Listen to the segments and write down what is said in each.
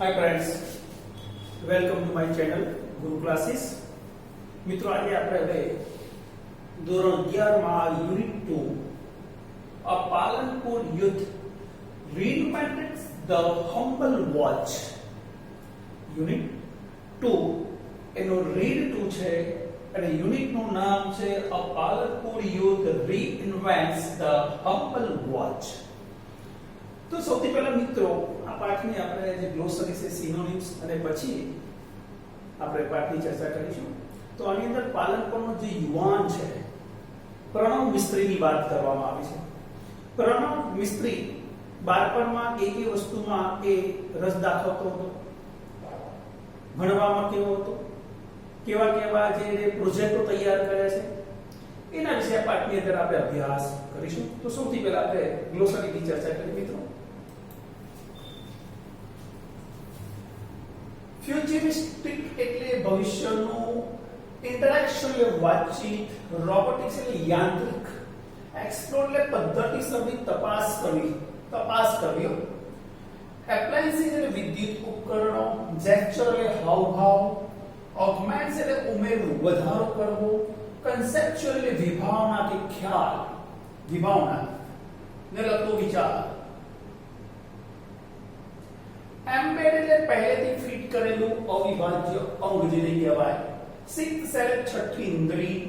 Hi friends, welcome to my channel Guru Classes. મિત્રો આજે આપણે હવે ધોરણ 11 માં યુનિટ 2 અ પાલનપુર યુદ્ધ reinvented the humble watch. Unit 2 એનો રીડ 2 છે અને યુનિટ નું નામ છે અ પાલનપુર યુદ્ધ reinvents the humble watch. તો સૌથી પહેલા મિત્રો આ પાઠની આપણે જે ગ્લોસરી છે સિનોનિમ્સ અને પછી આપણે પાઠની ચર્ચા કરીશું. તો આની અંદર પાલનપુરનો જે યુવાન છે પ્રણવ મિસ્ત્રીની વાત કરવામાં આવી છે. પ્રણવ મિસ્ત્રી બાળપણમાં એવી વસ્તુમાં એ રસ દાખવતો હતો, ભણવામાં કેવો હતો, કેવા કેવા જે પ્રોજેક્ટો તૈયાર કરે છે એના વિશે આ પાઠની અંદર આપણે અભ્યાસ કરીશું. તો સૌથી પહેલા આપણે ગ્લોસરીની ચર્ચા કરીએ મિત્રો. ફ્યુચરિસ્ટિક એટલે ભવિષ્યનું, ઇન્ટરેક્શન એટલે વાતચીત, રોબોટિક્સ એટલે યાંત્રિક, એક્સપ્લોર એટલે પદ્ધતિસરની તપાસ કરવી, એપ્લાયન્સીસ એટલે વિદ્યુત ઉપકરણો, જેસ્ચર એટલે હાવભાવ, ઓગમેન્ટ્સ એટલે ઉમેરવું, વધારો કરવો, કન્સેપ્ચ્યુઅલ એટલે વિભાવના કે ખ્યાલ, વિભાવના ને લગતો વિચાર, એમ્બેડ એટલે પહેલેથી ફિટ કરેલું અવિભાજ્ય અંગ જેને કહેવાય, સિક્થ સેલ છઠ્ઠી ઇન્દ્રિય,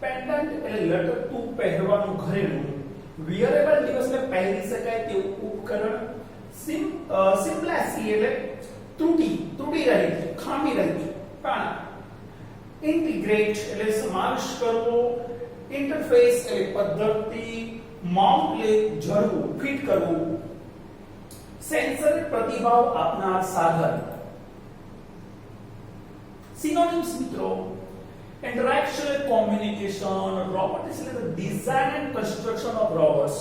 પેન્ડન્ટ એટલે લટકતું પહેરવાનું ઘરેણું, વિયરેબલ ડિવાઇસ એટલે પહેરી શકાય તેવું ઉપકરણ, સિમ્પ્લેસી એટલે ત્રુટિ રહિત, ખામી રહિત પ્રાણ, ઇન્ટિગ્રેટ એટલે સમાવેશ કરવો, ઇન્ટરફેસ એટલે પદ્ધતિ, માઉન્ટ એટલે જડવું, ફિટ કરવું, સેન્સર પ્રતિભાવ આપનાર સાધન. સિનોનિમ્સ મિત્રો, interaction communication, robotics એટલે design and construction of robots,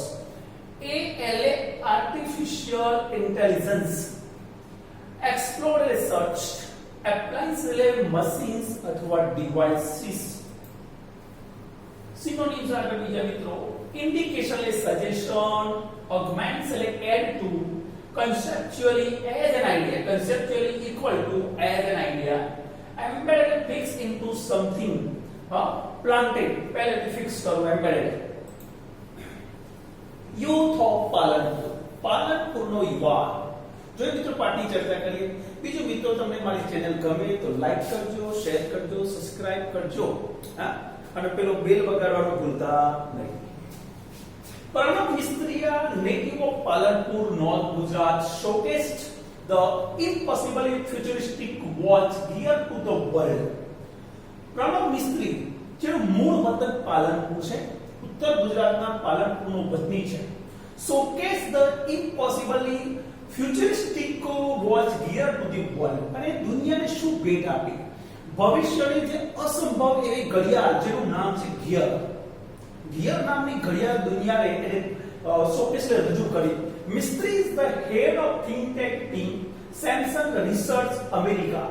ALA artificial intelligence, explore એટલે search, appliance એટલે machines અથવા devices. સિનોનિમ્સ આગળ બીજા મિત્રો, indication એટલે suggestion, augments એટલે add to, conceptually as an idea, conceptually equal to as an idea, embedded fix into something, planted पहले fix करो embedded. youth of પાલનપુર નો યુવાન. જો મિત્રો પાઠની ચર્ચા કરીએ. બીજું મિત્રો તમને મારી ચેનલ ગમે તો લાઈક કરજો, શેર કરજો, સબસ્ક્રાઇબ કરજો, અને પેલો બેલ વગાડવાનું ભૂલતા નહીં. Pranav Mistriya, native of Palanpur, North Gujarat, showcased the impossibly futuristic watch geared to the world. Pranav Mistri, જેનું મૂળ વતન પાલનપુર છે, ઉત્તર ગુજરાતના પાલનપુરનો વતની છે, showcased the impossibly futuristic watch geared to the world. અને દુનિયાને શું ભેટ આપી? ભવિષ્યની જે અસંભવ એવી ઘડિયાળ જેનું નામ છે ગિયર નામની ઘડિયાળ દુનિયાને એને શોકેસ રજૂ કરી. Mistry is the head of think tank team Samsung Research America,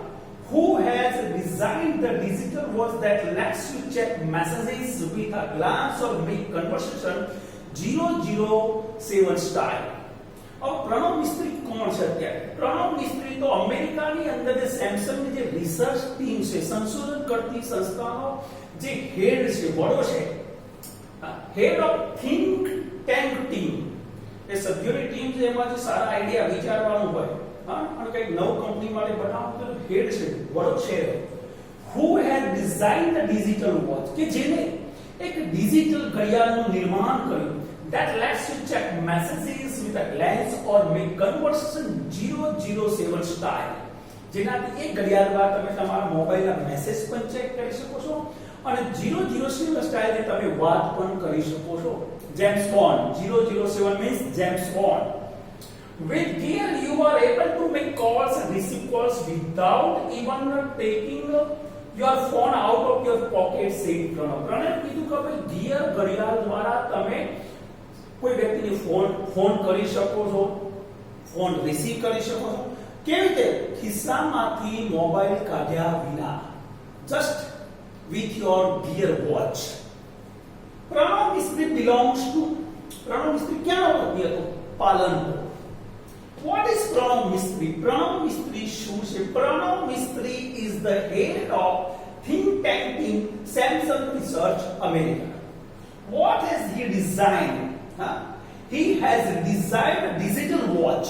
who has designed the digital watch that lets you check messages with a glance or make conversation 007 style. अब प्रणव मिस्त्री कौन છે અત્યારે? પ્रणव મિસ્ત્રી તો અમેરિકાની અંદર જે સેમસંગની જે રિસર્ચ ટીમ છે, સંશોધન કરતી સંસ્થાનો જે હેડ છે, વડો છે, head of think tank team, એ સભ્યોની ટીમ છે, એમાં જે સારા આઈડિયા વિચારવાનું હોય, અને કંઈક નવું કંપની માટે બનાવવું તો હેડ છે, વડો છે. who has designed the digital watch, કે જેને એક ડિજિટલ ઘડિયાળનું નિર્માણ કર્યું, that lets you check messages with a glance or make conversation 007 style, જેનાથી એક ઘડિયાળ દ્વારા તમે તમારા મોબાઈલના મેસેજ પણ ચેક કરી શકો છો અને 007 સ્ટાઇલથી તમે વાત પણ કરી શકો છો. James bond, 007 means James Bond. With gear you are able to make calls and receive calls without even taking your phone out of your pocket, said Pranav. કીધું કે ભાઈ ગિયર ઘડિયાળ દ્વારા તમે કોઈ વ્યક્તિને ફોન કરી શકો છો, ફોન રિસીવ કરી શકો છો. કેવી રીતે? ખિસ્સામાંથી મોબાઈલ કાઢ્યા વિના, just with your gear watch. Pranav Mistry belongs to, Pranav Mistry ક્યાં વતની હતો? Palanpur. What is Pranav Mistry? Pranav Mistry શું છે? Pranav Mistry is the head of think tank team Samsung Research America. What has he designed? He has designed a digital watch.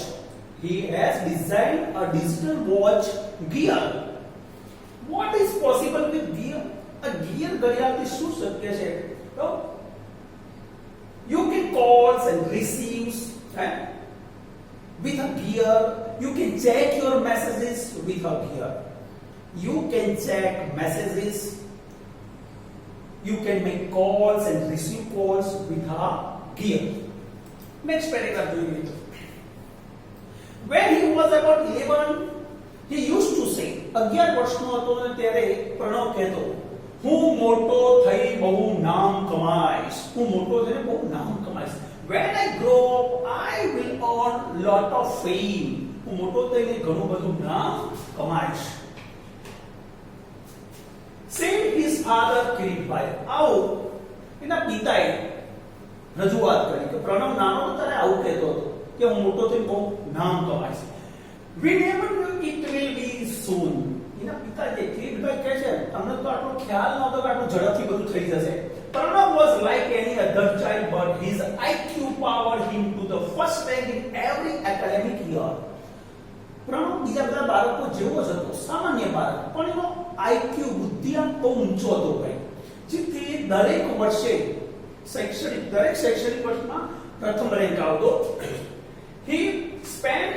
He has designed a digital watch gear. What is possible with gear? A gear ઘડિયાળથી શું શક્ય છે? તો you can calls and receives with a gear. You can check your messages with a gear. You can check messages. You can make calls and receive calls with a gear. Next paragraph do you When he was about 11, he used to say, 11 વર્ષનો હતો ને ત્યારે પ્રણવ કહેતો, હું મોટો થઈ બહુ નામ કમાઈશ. હું મોટો થઈને બહુ નામ કમાઈશ. When I grow up, I will earn lot of fame. હું મોટો થઈને ઘણું બધું નામ કમાઈશ. Said his father Kiritbhai. આવું એના પિતાએ રજૂઆત કરી કે પ્રણવ નાનો હતો ત્યારે આવું કહેતો હતો કે હું મોટો થઈને બહુ નામ કમાઈશ. We never knew it will be soon. એના પિતા જે કિરીટભાઈ કહે છે, તમને તો આટલો ખ્યાલ નહોતો કે આટલું ઝડપથી બધું થઈ જશે. Pranav was like any other child, but his IQ powered him to the first rank in every academic year. Pranab બીજા બધા બાળકો જેવો જ હતો, સામાન્ય બાળક, પણ એનો IQ બુદ્ધિઆંક બહુ ઊંચો હતો ભાઈ, જેથી દરેક વર્ષે દરેક શૈક્ષણિક વર્ષમાં પ્રથમ રેન્ક આવતો. He spent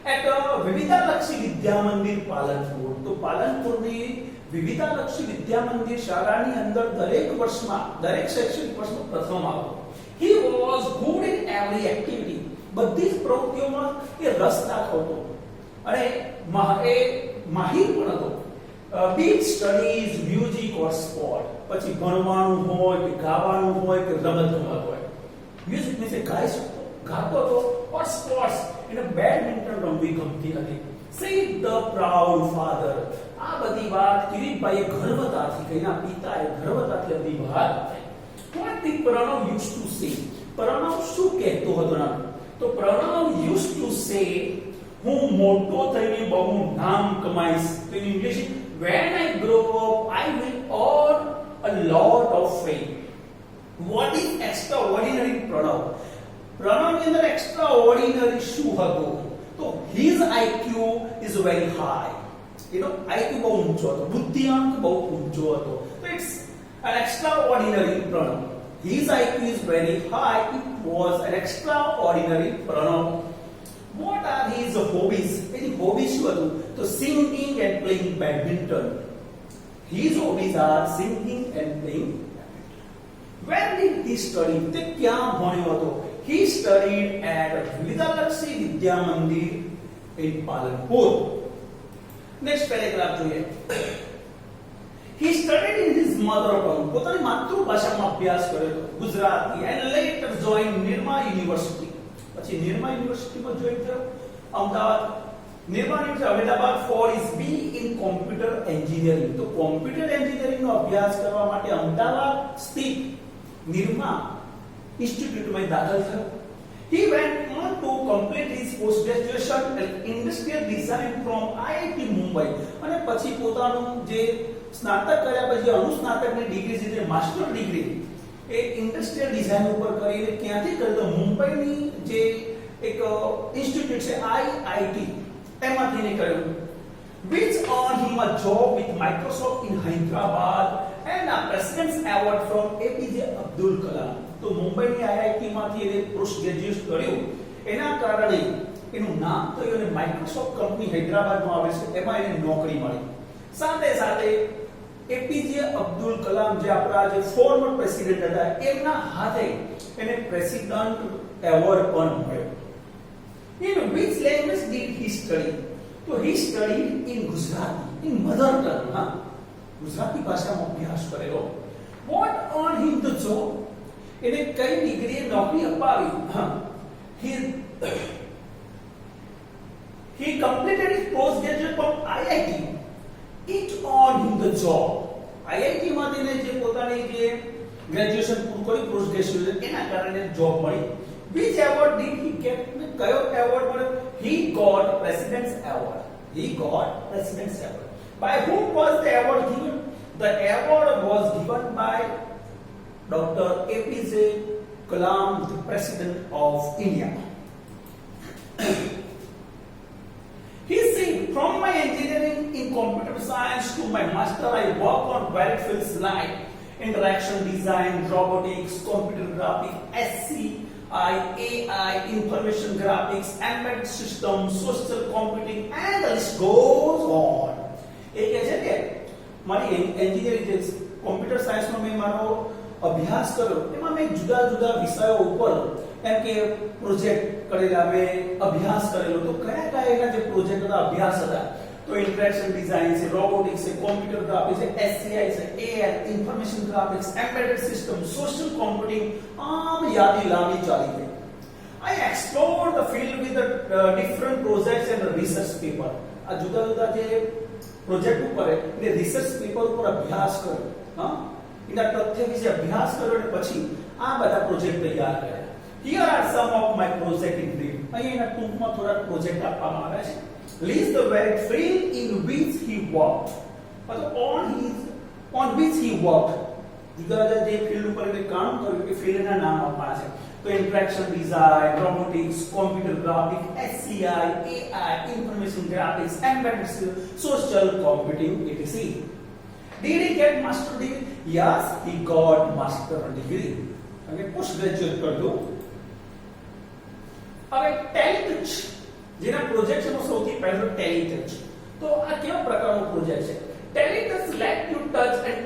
at a વિવિધાલક્ષી Vidya Mandir Palanpur. તો પાલનપુરની વિવિધાલક્ષી વિદ્યા મંદિર શાળાની અંદર દરેક વર્ષમાં દરેક શૈક્ષણિક વર્ષમાં પ્રથમ આવતો. He was good in every activity. બધી જ પ્રવૃત્તિઓમાં એ રસ દાખવતો અને એ માહિર પણ હતો. Be it studies, music or sport. પછી ભણવાનું હોય કે ગાવાનું હોય કે રમતગમત હોય. મ્યુઝિક મીન્સ ગાઈ શકતો, ગાતો હતો, or sports એને બેડમિન્ટન રમવી ગમતી હતી. Say the proud father. આ બધી વાત કિરીટભાઈએ ગર્વતાથી કહીના પિતાએ ગર્વતાથી બધી વાત કરી. What did Pranav used to say? Pranab શું કહેતો હતો ના? તો પ્રણવ used to say, હું મોટો થઈને બહુ નામ કમાઈશ. તો in English, when I grow up I will earn a lot of fame. What is extraordinary Pranav? પ્રણવની અંદર extraordinary શું હતું? તો his IQ is very high. IQ બહુ ઊંચો હતો, બુદ્ધિઆંક બહુ ઊંચો હતો. So it's an extraordinary Pranav. His IQ is very high. It was an extraordinary Pranav. What are his hobbies? His hobbies શું હતું? તો singing and playing badminton. His hobbies are singing and playing badminton. Where did he study? તે ક્યાં ભણ્યો હતો? He studied at વિવિધાલક્ષી Vidya Mandir in Palanpur. Next paragraph જોઈએ. He studied in his mother tongue. પોતાની માતૃભાષામાં અભ્યાસ કર્યો હતો, Gujarati, and later joined Nirma university. પછી નિરમા યુનિવર્સિટીમાં જોઈન થયો Ahmedabad. Nirma university Ahmedabad for his BE in computer engineering. તો કોમ્પ્યુટર એન્જિનિયરિંગનો અભ્યાસ કરવા માટે અમદાવાદ સ્થિત નિરમા ઇન્સ્ટિટ્યૂટમાં દાખલ થયો. He went on to complete his post graduation in industrial design from IIT Mumbai. અને પછી પોતાનું જે સ્નાતક કર્યા પછી અનુસ્નાતકની ડિગ્રી છે, માસ્ટર ડિગ્રી, એ ઇન્ડસ્ટ્રીયલ ડિઝાઇન ઉપર કરીને ક્યાંથી કર્યું? તો મુંબઈની જે એક ઇન્સ્ટિટ્યૂટ છે IIT, એમાંથી ને કર્યું. Which earned him a job with Microsoft in Hyderabad and a President's Award from APJ Abdul Kalam. તો મુંબઈની IIT માંથી એને પોસ્ટ ગ્રેજ્યુએટ કર્યું, એના કારણે એનું નામ થયું અને માઇક્રોસોફ્ટ કંપની હૈદરાબાદમાં આવે છે એમાં એને નોકરી મળી. સાથે સાથે એપીજે અબ્દુલ કલામ જે આપણા જે ફોર્મર પ્રેસિડેન્ટ હતા એમના હાથે એને પ્રેસિડન્ટ એવોર્ડ પણ મળ્યો. In which language did he study? તો he studied in Gujarati, in mother tongue. Gujarati ભાષામાં અભ્યાસ કરેલો. What earned him the job? એને કઈ ડિગ્રીએ નોકરી અપાવી? He completed his postgraduate from IIT. It earned him the job. IIT માંથી ને જે પોતાની જે ગ્રેજ્યુએશન પૂરું કર્યું, પોસ્ટ ગ્રેજ્યુએશન, એના કારણે જોબ મળી. Which award did he get? કયો એવોર્ડ મળ્યો? he got President's Award. He got President's Award. By whom was the award given? The award was given by Dr. APJ Kalam, the President of India. He said, from my engineering in computer science to my master, I work on varied fields like interaction design, robotics, computer graphics, SCI, AI, information graphics, embedded systems, social computing, and the list goes on. એ કહે છે કે મારી engineering જે computer સાયન્સનો મેં મારો અભ્યાસ કર્યો એમાં મેં જુદા જુદા વિષયો ઉપર એમ કે પ્રોજેક્ટ કરેલા, મેં અભ્યાસ કરેલો. તો કયા કયા એના જે પ્રોજેક્ટ હતા, અભ્યાસ હતા, તો ઇન્ટરેક્શન ડિઝાઇન છે, રોબોટિક્સ છે, કોમ્પ્યુટર ગ્રાફિક્સ છે, એસસીઆઈ છે, AI, information graphics, embedded system, social computing, આમ યાદી લાંબી ચાલી ગઈ. I explored the field with the different projects and research paper. આ જુદા જુદા જે પ્રોજેક્ટ ઉપર એને રિસર્ચ પેપર ઉપર અભ્યાસ કર્યો, હા, એના તથ્ય વિશે અભ્યાસ કર્યો અને પછી આ બધા પ્રોજેક્ટ તૈયાર કર્યા. Here are some of my project in brief. અહીં એના ટૂંકમાં થોડા પ્રોજેક્ટ આપવામાં આવ્યા છે. List the varied field in which he worked. On which he worked. જુદા જુદા જે ફિલ્ડ ઉપર એને કામ કર્યું કે ફિલ્ડના નામ આપવાના છે. તો interaction design, robotics, computer graphics, SCI, AI, information graphics, embedded social computing, etc. Did he get master degree? Yes, he got master degree. Okay, post graduate कर दो. હવે ટેલિટચ જેના પ્રોજેક્ટ છે સૌથી પહેલો ટેલિટચ. તો આ કેવા પ્રકારનો પ્રોજેક્ટ છે? ટેલિટચ let you touch and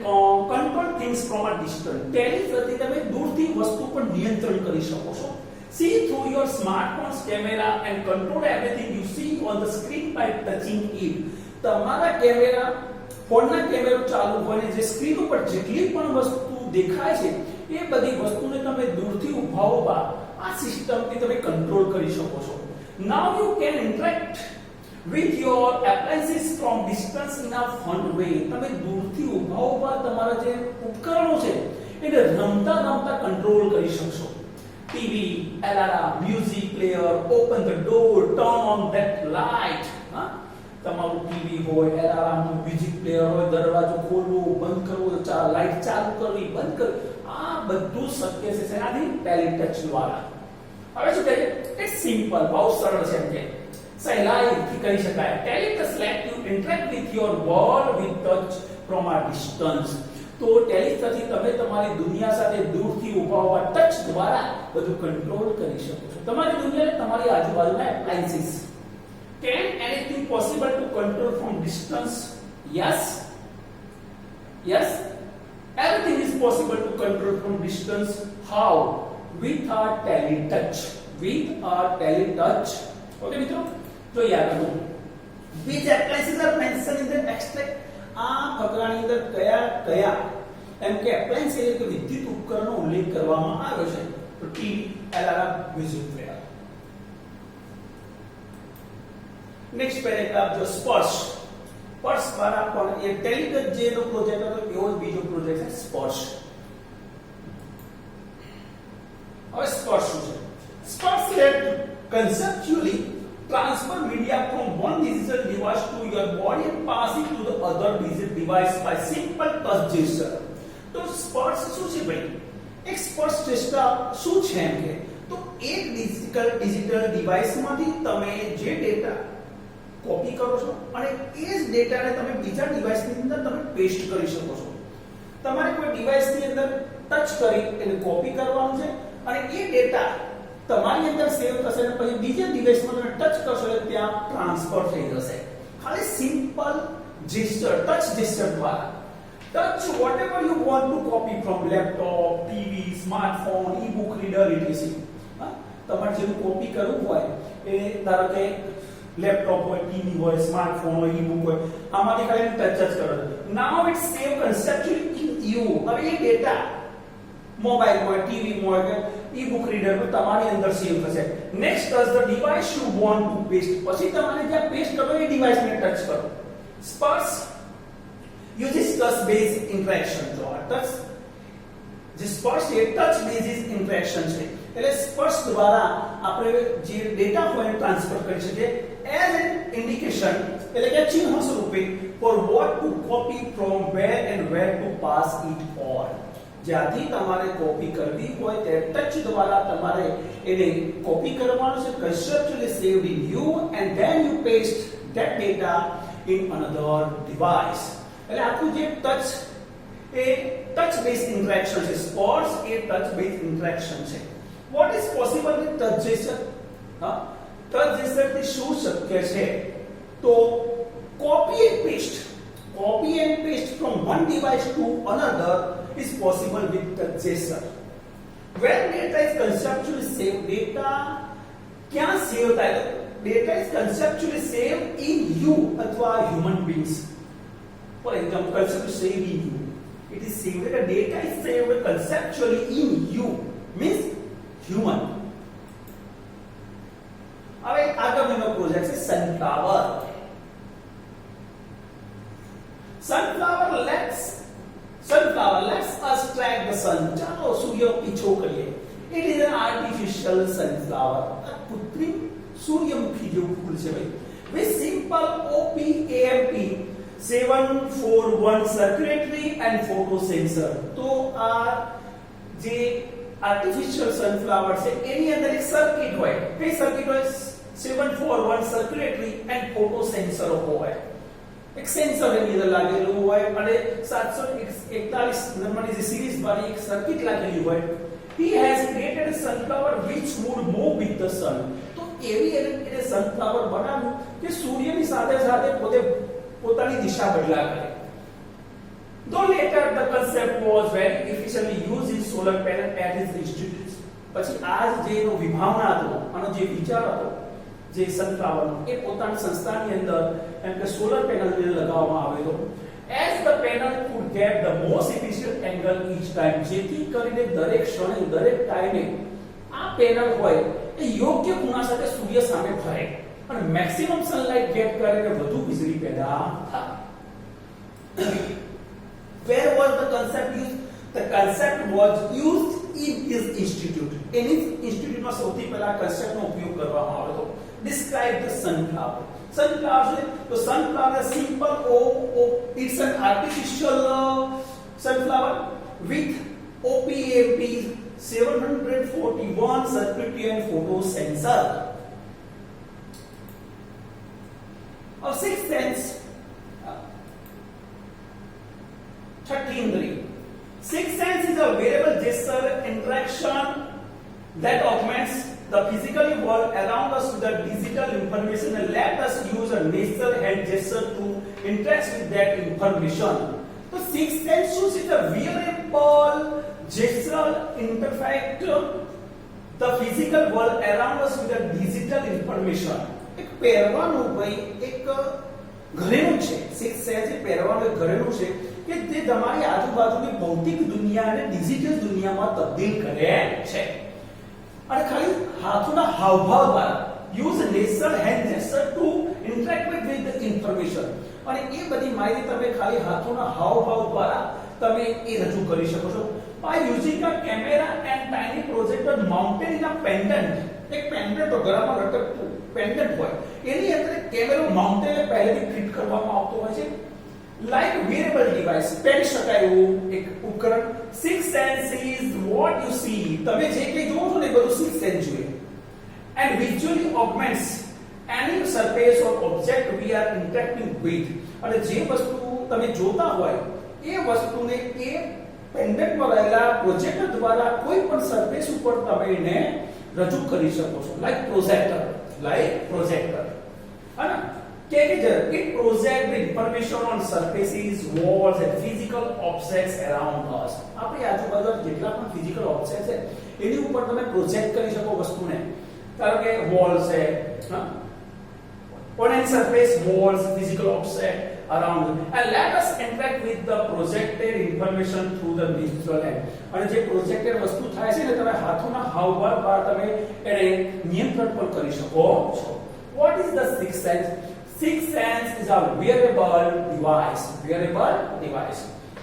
control things from a distance. ટેલિટચથી તમે દૂરથી વસ્તુ પર નિયંત્રણ કરી શકો છો. See through your smartphone's camera and control everything you see on the screen by touching it. તમારા કેમેરા, ફોનના કેમેરો ચાલુ હોય જે સ્ક્રીન ઉપર જેટલી પણ વસ્તુ દેખાય છે એ બધી વસ્તુને તમે દૂરથી ઊભા ઊભા આ સિસ્ટમથી તમે કંટ્રોલ કરી શકો છો. Now you can interact with your appliances from distance in a fun way. તમે દૂરથી ઊભા ઊભા તમારા જે ઉપકરણો છે એને રમતા રમતા કંટ્રોલ કરી શકશો. TV, alarm, music player, open the door, turn on that light. હા, તમારું ટીવી હોય, એલાર્મ, મ્યુઝિક પ્લેયર હોય, દરવાજો ખોલવો, બંધ કરવો, લાઇટ ચાલુ કરવી, બંધ કરવી, આ બધું શક્ય છે આની ટેલિટચ દ્વારા. હવે શું કહે છે? ઇટ્સ સિમ્પલ, બહુ સરળ છે એમ કે સહેલાઈથી કરી શકાય. ટેલિટચ let you interact with your world with touch from a distance. તો ટેલિટચથી તમે તમારી દુનિયા સાથે દૂરથી ઊભા ઊભા ટચ દ્વારા બધું કંટ્રોલ કરી શકો છો. તમારી દુનિયાને તમારી આજુબાજુના appliances. Can anything possible to control from distance? Yes. Yes. Everything is possible to control from distance. How? With our teletouch. With our teletouch. Okay, મિત્રો? તો યાદ રાખો. Which appliances are mentioned in the extract? આ ફકરાની અંદર કયા કયા એમ કે appliance એટલે કે વિદ્યુત ઉપકરણનો ઉલ્લેખ કરવામાં આવ્યો છે. તો TV, alarm, music player. Next paragraph જો સ્પર્શ. સ્પર્શ દ્વારા પણ એ ટેલિટચ જેનો પ્રોજેક્ટ હતો એવો જ બીજો પ્રોજેક્ટ છે સ્પર્શ. હવે સ્પર્શ શું છે? સ્પર્શ let conceptually transfer media from one digital device to your body and pass it to the other digital device by simple touch gesture. તો સ્પર્શ શું છે ભાઈ? એક સ્પર્શ gesture શું છે એમ કે તો એક ડિજિટલ ડિવાઇસમાંથી તમે જે ડેટા કોપી કરો છો અને એ જ ડેટાને તમે બીજા ડિવાઇસની અંદર તમે પેસ્ટ કરી શકો છો. તમારે કોઈ ડિવાઇસની અંદર ટચ કરી એને કોપી કરવાનું છે અને એ ડેટા તમારી અંદર સેવ થશે અને પછી બીજા ડિવાઇસમાં તમે ટચ કરશો એટલે ત્યાં ટ્રાન્સફર થઈ જશે. ખાલી સિમ્પલ જેસ્ચર, ટચ જેસ્ચર દ્વારા. Touch whatever you want to copy from laptop, TV, smartphone, e-book reader, etc. તમારે જેનું કોપી કરવું હોય એ ધારો કે લેપટોપ હોય, ટીવી હોય, સ્માર્ટફોન હોય, ઈ-બુક હોય, આમાંથી ખાલી ટચ જ કરો. Now it's saved conceptually in you. હવે એ ડેટા મોબાઈલ હોય, ટીવી હોય કે ઈ-બુક રીડર પર તમારી અંદર સેવ થશે. Next touch the device you want to paste. પછી તમારે જ્યાં પેસ્ટ કરો એ ડિવાઇસને ટચ કરો. સ્પર્શ uses touch based interaction. જો આ ટચ જે સ્પર્શ એ ટચ બેઝિસ ઇન્ટરેક્શન છે એટલે સ્પર્શ દ્વારા આપણે જે ડેટા હોય ટ્રાન્સફર કરી શકીએ એઝ એન ઇન્ડિકેશન એટલે કે ચિહ્ન સ્વરૂપે for what to copy from where and where to pass it on. જ્યાંથી તમારે કોપી કરવી હોય તે ટચ દ્વારા તમારે એને કોપી કરવાનું છે, conceptually saved in you and then you paste that data in another device. એટલે આખું જે ટચ એ ટચ બેઝ ઇન્ટરેક્શન છે, સ્પોર્ટ્સ એ ટચ બેઝ ઇન્ટરેક્શન છે. What is possible with touch gesture? હા, ટચ જેસ્ચર થી શું શક્ય છે? તો copy and paste from one device to another is possible with touch gesture. When data is conceptually saved, data ક્યાં સેવ થાય? Data is conceptually saved in you અથવા human beings. For example, conceptually saved in you. It is saved, the data is saved conceptually in you, means human. હવે આગળનો project છે sunflower. Sunflower, let's us track the sun. ચાલો સૂર્ય પીછો કરીએ. It is an artificial sunflower. આ કૃત્રિમ સૂર્યમુખી જેવું ફૂલ છે ભાઈ. With simple OPAMP 741 circulatory and photosensor. તો આ જે આર્ટિફિશિયલ સનફ્લાવર છે એની અંદર એક સર્કિટ હોય. કઈ સર્કિટ હોય? 741 circulatory and photosensor હોય. એક સેન્સર એની અંદર લાગેલું હોય અને 741 નંબરની જે સિરીઝ વાળી એક સર્કિટ લાગેલી હોય. He has created a sunflower which would move with the sun. તો એવી એને સનફ્લાવર બનાવ્યું કે સૂર્યની સાથે સાથે પોતાની દિશા બદલા કરે. Though later the concept was very efficiently used in solar panel at his institute. પછી આ જે એનો વિભાવના હતો, આનો જે વિચાર હતો જે સનફ્લાવરનો એ પોતાની સંસ્થાની અંદર એમ કે સોલર પેનલ ને લગાવવામાં આવેલો. As the panel could get the most efficient angle each time, જેથી કરીને દરેક ક્ષણે દરેક ટાઈમે આ પેનલ હોય એ યોગ્ય ખૂણા સાથે સૂર્ય સામે ફરે અને મેક્સિમમ સનલાઇટ ગેટ કરીને વધુ વીજળી પેદા થાય. Where was the concept used? The concept was used in his institute. In his institute માં સૌથી પહેલા concept નો ઉપયોગ કરવામાં આવ્યો હતો. Describe the sunflower. Sunflower, so sunflower is simple it's an artificial sunflower with OPAMP 741 circuitry and photosensor. Our sixth sense 13.3. Sixth sense is a variable gesture interaction that augments the physical world around us with the digital information and let us use a natural hand gesture to interact with that information. So sixth sense shows it a variable gestural interfact the physical world around us with the digital information. એક પહેરવાનું ભાઈ એક ઘરેણું છે. Six sense એ પહેરવાનું એક ઘરેણું છે કે તે તમારી આજુબાજુની ભૌતિક દુનિયાને ડિજિટલ દુનિયામાં તબદીલ કરે છે. અને ખાલી હાથોના હાવભાવ દ્વારા use natural hand gesture to interact with the information. અને એ બધી માહિતી તમે ખાલી હાથોના હાવભાવ દ્વારા તમે એ રજૂ કરી શકો છો. by using a camera and tiny projector mounted in a pendant. એક પેન્ડન્ટ ઘરમાં લટકતું પેન્ડન્ટ હોય એની અંદર કેમેરો માઉન્ટેડ પહેલેથી ફિટ કરવામાં આવતો હોય છે. like wearable device પહેરી શકાય એવું એક ઉપકરણ. sixth sense is what you see. તમે જે કંઈ જોવો છો ને બધું sixth sense જોઈએ. and visually augments any surface or object we are interacting with. અને જે વસ્તુ તમે જોતા હોય એ વસ્તુને એ પેન્ડન્ટમાં રહેલા પ્રોજેક્ટર દ્વારા કોઈ પણ સરફેસ ઉપર તમે એને રજૂ કરી શકો છો. like projector અને it projects the information on surfaces, walls and physical objects around us. આપણી આજુબાજુ જેટલા પણ physical objects છે એની ઉપર તમે પ્રોજેક્ટ કરી શકો વસ્તુને. ધારો કે wall છે, on any surface, walls, physical object around it. And let us interact with the projected information through the digital hand. અને જે પ્રોજેક્ટેડ વસ્તુ થાય છે ને તમે હાથોના હાવભાવ દ્વારા તમે એને નિયંત્રણ પણ કરી શકો છો. What is the sixth sense? Sixth sense is a wearable device.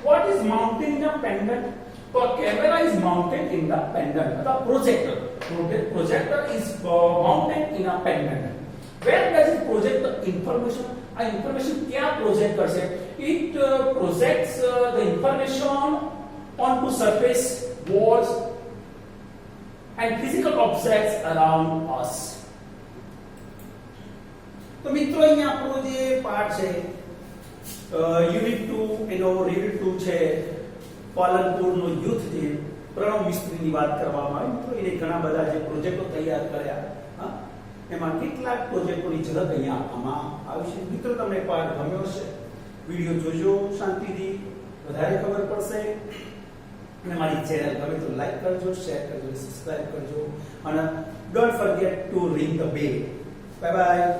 What is mounted in a pendant? So a camera is mounted in the pendant, the projector. projector is mounted in a pendant. Where does it project the information? આ information ક્યાં project કરશે? It projects the information onto surface, walls and physical objects around us. તો મિત્રો અહીંયા આપણો જે પાઠ છે યુનિટ 2 એનો રીડ 2 છે પાલનપુરનો યુથ જે પ્રણવ મિસ્ત્રીની વાત કરવામાં આવી. મિત્રો એને ઘણા બધા જે પ્રોજેક્ટો તૈયાર કર્યા, હા, એમાં કેટલાક પ્રોજેક્ટોની ઝલક અહીંયા આપવામાં આવી છે. મિત્રો તમને પાઠ ગમ્યો હશે, વિડિયો જોજો શાંતિથી, વધારે ખબર પડશે. અને મારી ચેનલ ગમે તો લાઈક કરજો, શેર કરજો, સબસ્ક્રાઇબ કરજો અને don't forget two ring the bell. Bye bye.